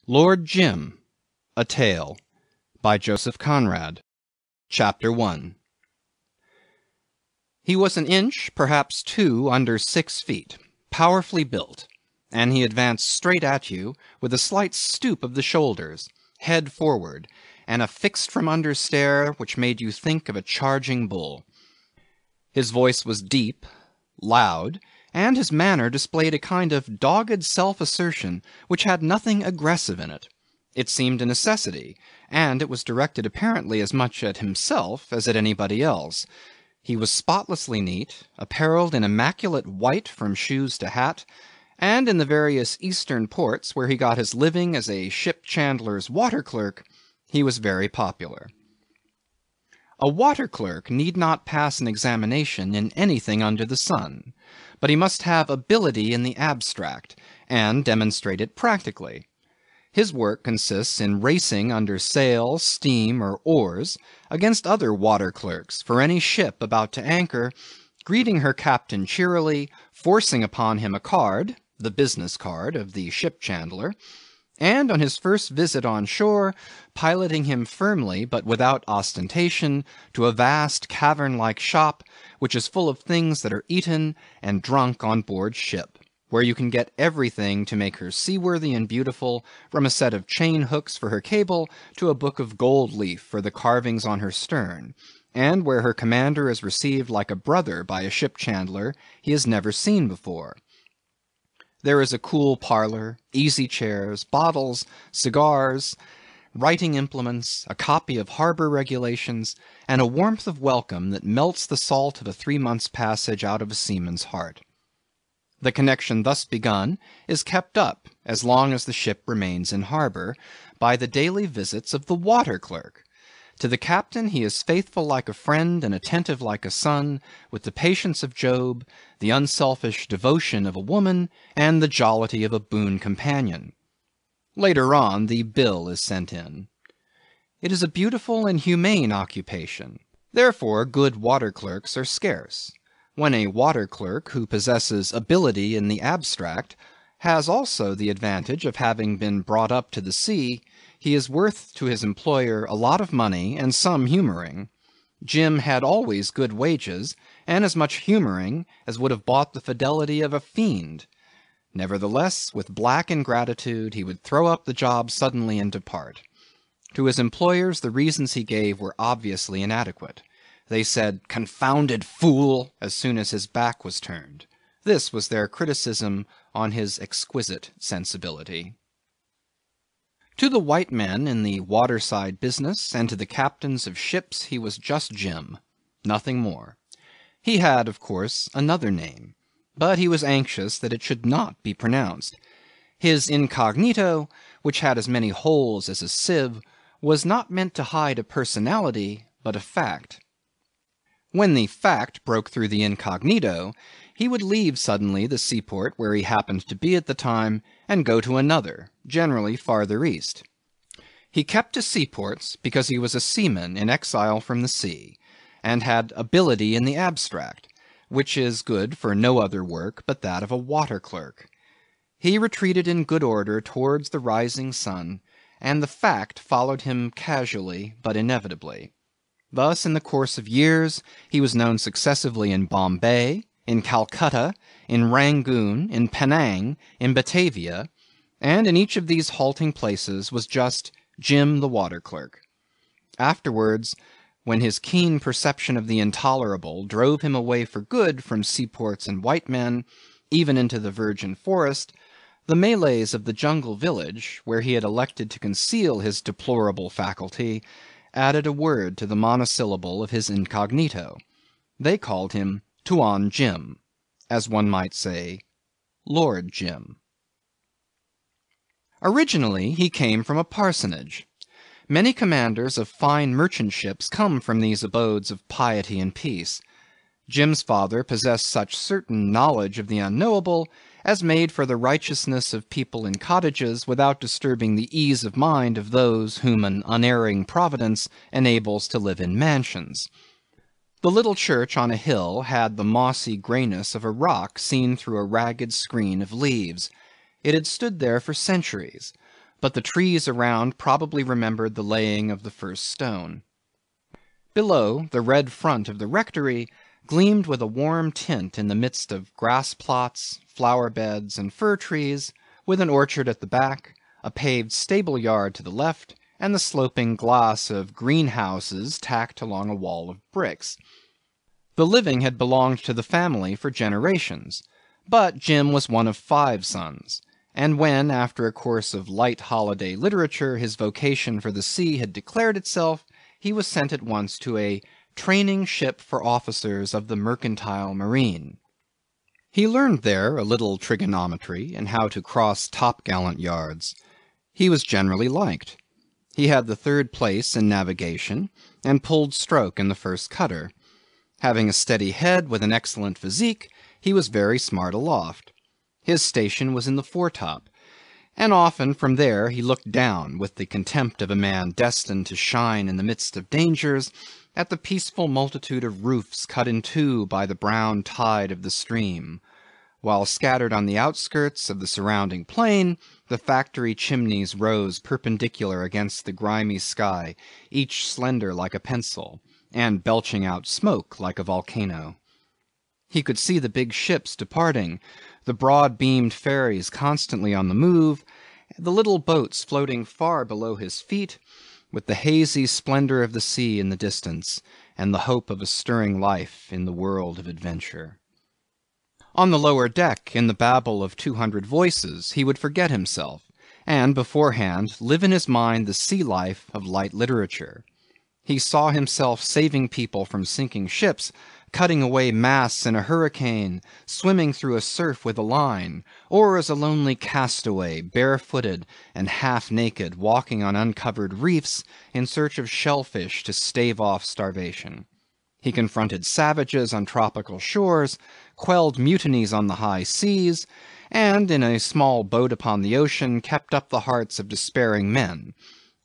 Lord Jim, A Tale, by Joseph Conrad. Chapter 1. He was an inch, perhaps two, under 6 feet, powerfully built, and he advanced straight at you with a slight stoop of the shoulders, head forward, and a fixed-from-under stare which made you think of a charging bull. His voice was deep, loud, and his manner displayed a kind of dogged self-assertion which had nothing aggressive in it. It seemed a necessity, and it was directed apparently as much at himself as at anybody else. He was spotlessly neat, apparelled in immaculate white from shoes to hat, and in the various Eastern ports where he got his living as a ship chandler's water clerk, he was very popular. A water clerk need not pass an examination in anything under the sun, but he must have ability in the abstract, and demonstrate it practically. His work consists in racing under sail, steam, or oars, against other water clerks for any ship about to anchor, greeting her captain cheerily, forcing upon him a card, the business card of the ship chandler, and on his first visit on shore, piloting him firmly, but without ostentation, to a vast cavern-like shop, which is full of things that are eaten and drunk on board ship, where you can get everything to make her seaworthy and beautiful, from a set of chain hooks for her cable to a book of gold leaf for the carvings on her stern, and where her commander is received like a brother by a ship chandler he has never seen before. There is a cool parlor, easy chairs, bottles, cigars, writing implements, a copy of harbor regulations, and a warmth of welcome that melts the salt of a 3 months' passage out of a seaman's heart. The connection thus begun is kept up, as long as the ship remains in harbor, by the daily visits of the water clerk. To the captain he is faithful like a friend and attentive like a son, with the patience of Job, the unselfish devotion of a woman, and the jollity of a boon companion. Later on the bill is sent in. It is a beautiful and humane occupation. Therefore good water clerks are scarce. When a water clerk who possesses ability in the abstract has also the advantage of having been brought up to the sea, he is worth to his employer a lot of money and some humoring. Jim had always good wages, and as much humoring as would have bought the fidelity of a fiend. Nevertheless, with black ingratitude, he would throw up the job suddenly and depart. To his employers the reasons he gave were obviously inadequate. They said, "Confounded fool," as soon as his back was turned. This was their criticism on his exquisite sensibility. To the white men in the waterside business, and to the captains of ships, he was just Jim, nothing more. He had, of course, another name, but he was anxious that it should not be pronounced. His incognito, which had as many holes as a sieve, was not meant to hide a personality, but a fact. When the fact broke through the incognito, he would leave suddenly the seaport where he happened to be at the time, and go to another, generally farther east. He kept to seaports because he was a seaman in exile from the sea, and had ability in the abstract, which is good for no other work but that of a water clerk. He retreated in good order towards the rising sun, and the fact followed him casually but inevitably. Thus, in the course of years, he was known successively in Bombay, in Calcutta, in Rangoon, in Penang, in Batavia, and in each of these halting places was just Jim the water clerk. Afterwards, when his keen perception of the intolerable drove him away for good from seaports and white men, even into the virgin forest, the Malays of the jungle village, where he had elected to conceal his deplorable faculty, added a word to the monosyllable of his incognito. They called him Tuan Jim, as one might say, Lord Jim. Originally he came from a parsonage. Many commanders of fine merchant ships come from these abodes of piety and peace. Jim's father possessed such certain knowledge of the unknowable as made for the righteousness of people in cottages without disturbing the ease of mind of those whom an unerring providence enables to live in mansions. The little church on a hill had the mossy grayness of a rock seen through a ragged screen of leaves. It had stood there for centuries, but the trees around probably remembered the laying of the first stone. Below, the red front of the rectory gleamed with a warm tint in the midst of grass plots, flower beds, and fir trees, with an orchard at the back, a paved stable yard to the left, and the sloping glass of greenhouses tacked along a wall of bricks. The living had belonged to the family for generations, but Jim was one of 5 sons, and when, after a course of light holiday literature, his vocation for the sea had declared itself, he was sent at once to a training ship for officers of the mercantile marine. He learned there a little trigonometry and how to cross topgallant yards. He was generally liked. He had the 3rd place in navigation, and pulled stroke in the first cutter. Having a steady head with an excellent physique, he was very smart aloft. His station was in the foretop, and often from there he looked down, with the contempt of a man destined to shine in the midst of dangers, at the peaceful multitude of roofs cut in two by the brown tide of the stream, while scattered on the outskirts of the surrounding plain, the factory chimneys rose perpendicular against the grimy sky, each slender like a pencil, and belching out smoke like a volcano. He could see the big ships departing, the broad-beamed ferries constantly on the move, the little boats floating far below his feet, with the hazy splendor of the sea in the distance, and the hope of a stirring life in the world of adventure. On the lower deck, in the babble of 200 voices, he would forget himself, and beforehand live in his mind the sea life of light literature. He saw himself saving people from sinking ships, cutting away masts in a hurricane, swimming through a surf with a line, or as a lonely castaway, barefooted and half-naked, walking on uncovered reefs in search of shellfish to stave off starvation. He confronted savages on tropical shores, quelled mutinies on the high seas, and in a small boat upon the ocean kept up the hearts of despairing men,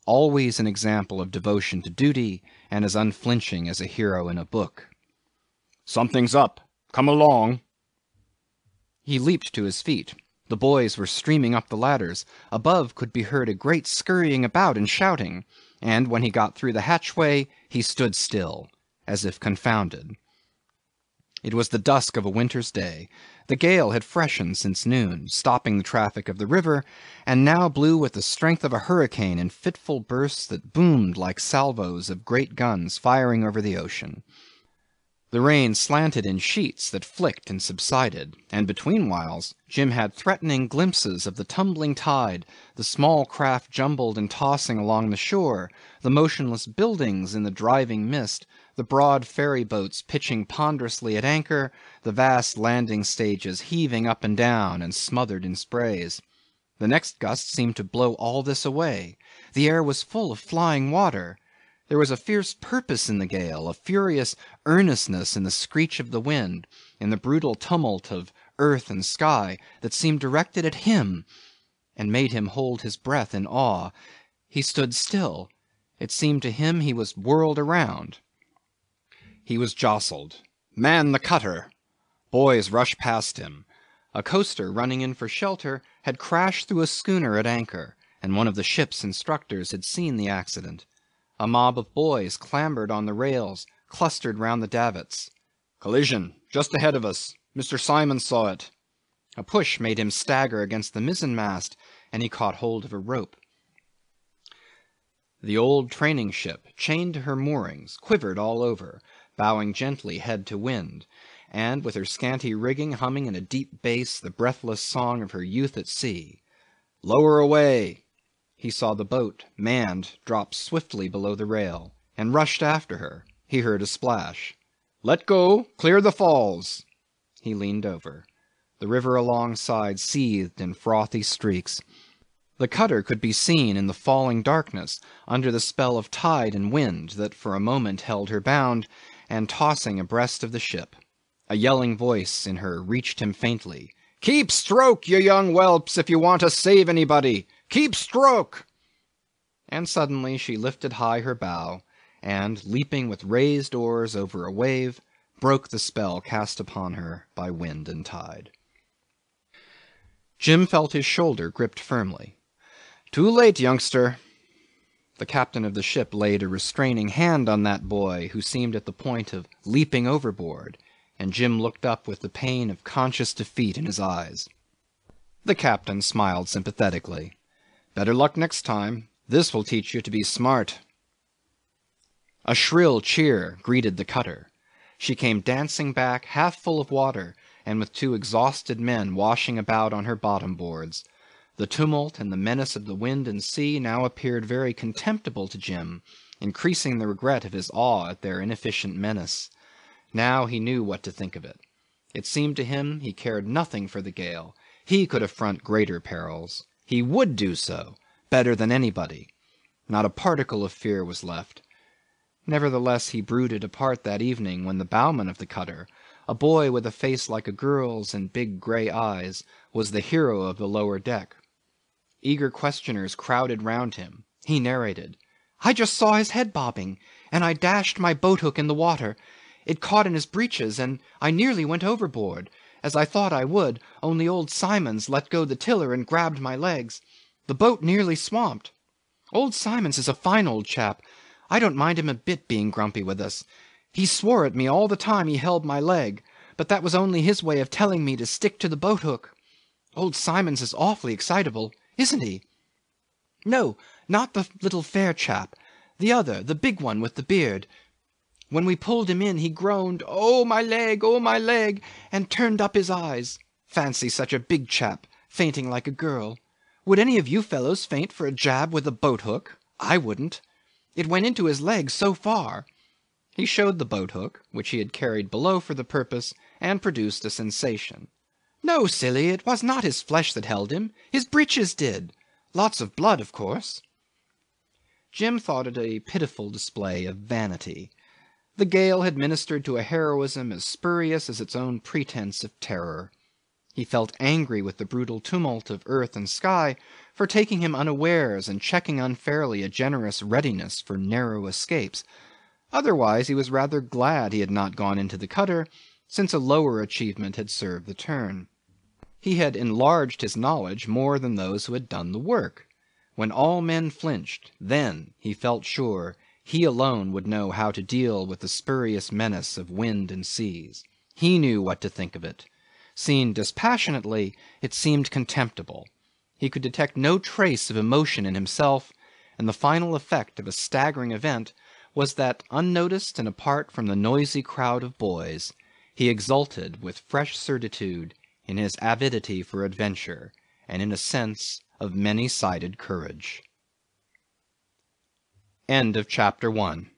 always an example of devotion to duty, and as unflinching as a hero in a book. "Something's up. Come along." He leaped to his feet. The boys were streaming up the ladders. Above could be heard a great scurrying about and shouting, and when he got through the hatchway, he stood still, as if confounded. It was the dusk of a winter's day. The gale had freshened since noon, stopping the traffic of the river, and now blew with the strength of a hurricane in fitful bursts that boomed like salvos of great guns firing over the ocean. The rain slanted in sheets that flicked and subsided, and between whiles Jim had threatening glimpses of the tumbling tide, the small craft jumbled and tossing along the shore, the motionless buildings in the driving mist, the broad ferry boats pitching ponderously at anchor, the vast landing stages heaving up and down and smothered in sprays. The next gust seemed to blow all this away. The air was full of flying water. There was a fierce purpose in the gale, a furious earnestness in the screech of the wind, in the brutal tumult of earth and sky, that seemed directed at him, and made him hold his breath in awe. He stood still. It seemed to him he was whirled around. He was jostled. "Man the cutter!" Boys rushed past him. A coaster running in for shelter had crashed through a schooner at anchor, and one of the ship's instructors had seen the accident. A mob of boys clambered on the rails, clustered round the davits. "Collision, just ahead of us. Mr. Simon saw it." A push made him stagger against the mizzen-mast, and he caught hold of a rope. The old training ship, chained to her moorings, quivered all over, bowing gently head to wind, and with her scanty rigging humming in a deep bass the breathless song of her youth at sea. "Lower away!" He saw the boat, manned, drop swiftly below the rail, and rushed after her. He heard a splash. "Let go! Clear the falls!" He leaned over. The river alongside seethed in frothy streaks. The cutter could be seen in the falling darkness, under the spell of tide and wind that for a moment held her bound, and tossing abreast of the ship. A yelling voice in her reached him faintly. "Keep stroke, you young whelps, if you want to save anybody! Keep stroke!" And suddenly she lifted high her bow, and, leaping with raised oars over a wave, broke the spell cast upon her by wind and tide. Jim felt his shoulder gripped firmly. Too late, youngster. The captain of the ship laid a restraining hand on that boy who seemed at the point of leaping overboard, and Jim looked up with the pain of conscious defeat in his eyes. The captain smiled sympathetically. Better luck next time. This will teach you to be smart. A shrill cheer greeted the cutter. She came dancing back, half full of water, and with 2 exhausted men washing about on her bottom boards. The tumult and the menace of the wind and sea now appeared very contemptible to Jim, increasing the regret of his awe at their inefficient menace. Now he knew what to think of it. It seemed to him he cared nothing for the gale. He could affront greater perils. He would do so, better than anybody. Not a particle of fear was left. Nevertheless, he brooded apart that evening when the bowman of the cutter, a boy with a face like a girl's and big grey eyes, was the hero of the lower deck. Eager questioners crowded round him. He narrated. "I just saw his head bobbing, and I dashed my boat-hook in the water. It caught in his breeches, and I nearly went overboard, as I thought I would, only old Simons let go the tiller and grabbed my legs. The boat nearly swamped. Old Simons is a fine old chap. I don't mind him a bit being grumpy with us. He swore at me all the time he held my leg, but that was only his way of telling me to stick to the boat-hook. Old Simons is awfully excitable, isn't he? No, not the little fair chap. The other, the big one with the beard. When we pulled him in, he groaned, 'Oh, my leg, oh, my leg,' and turned up his eyes. Fancy such a big chap fainting like a girl. Would any of you fellows faint for a jab with a boat-hook? I wouldn't. It went into his leg so far." He showed the boat-hook, which he had carried below for the purpose, and produced a sensation. "No, silly, it was not his flesh that held him. His breeches did. Lots of blood, of course." Jim thought it a pitiful display of vanity. The gale had ministered to a heroism as spurious as its own pretence of terror. He felt angry with the brutal tumult of earth and sky for taking him unawares and checking unfairly a generous readiness for narrow escapes. Otherwise he was rather glad he had not gone into the cutter, since a lower achievement had served the turn. He had enlarged his knowledge more than those who had done the work. When all men flinched, then, he felt sure, he alone would know how to deal with the spurious menace of wind and seas. He knew what to think of it. Seen dispassionately, it seemed contemptible. He could detect no trace of emotion in himself, and the final effect of a staggering event was that, unnoticed and apart from the noisy crowd of boys, he exulted with fresh certitude in his avidity for adventure and in a sense of many-sided courage. End of chapter 1.